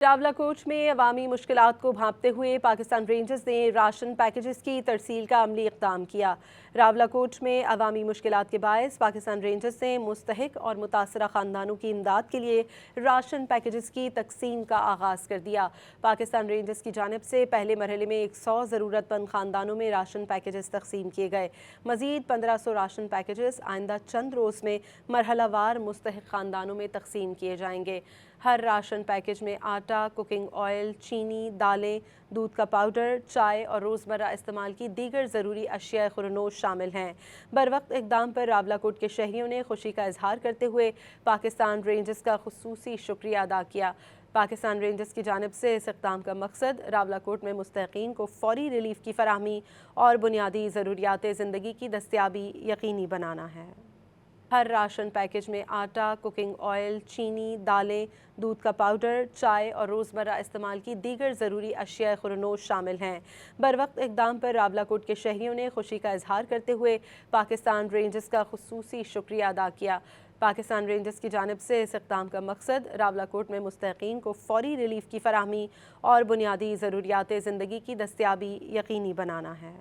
रावलाकोट में अवामी मुश्किलात को भांपते हुए पाकिस्तान रेंजर्स ने राशन पैकेजेस की तरसील का अमली इक़दाम किया। रावलाकोट में अवामी मुश्किलात के बायस पाकिस्तान रेंजर्स ने मुस्तहिक और मुतासरा ख़ानदानों की इमदाद के लिए राशन पैकेजेस की तकसीम का आगाज़ कर दिया। पाकिस्तान रेंजर्स की जानिब से पहले मरहले में 100 ज़रूरतमंद ख़ानदानों में राशन पैकेजेस तकसीम किए गए। मज़ीद 1500 राशन पैकेजेस आइंदा चंद रोज़ में मरहलावार मुस्तहिक ख़ानदानों में तकसीम किए जाएंगे। हर राशन पैकेज में आटा, कुकिंग ऑयल, चीनी, दालें, दूध का पाउडर, चाय और रोज़मर्रा इस्तेमाल की दीगर ज़रूरी अशिया खुरनोश शामिल हैं। बरवक्त इक़दाम पर रावलाकोट के शहरियों ने खुशी का इजहार करते हुए पाकिस्तान रेंजर्स का खुसूसी शुक्रिया अदा किया। पाकिस्तान रेंजर्स की जानिब से इस इक़दाम का मकसद रावलाकोट में मुस्तहिक़ीन को फ़ौरी रिलीफ की फराहमी और बुनियादी ज़रूरियात ज़िंदगी की दस्तयाबी यकीनी बनाना है। हर राशन पैकेज में आटा, कुकिंग ऑयल, चीनी, दालें, दूध का पाउडर, चाय और रोज़मर्रा इस्तेमाल की दीगर ज़रूरी अशिया खुरनोश शामिल हैं। बरवक्त इक़दाम पर रावलाकोट के शहरियों ने खुशी का इजहार करते हुए पाकिस्तान रेंजर्स का खुसूसी शुक्रिया अदा किया। पाकिस्तान रेंजर्स की जानिब से इस इक़दाम का मकसद रावलाकोट में मुस्तहिक़ीन को फ़ौरी रिलीफ की फराहमी और बुनियादी ज़रूरियात ज़िंदगी की दस्तयाबी यकीनी बनाना है।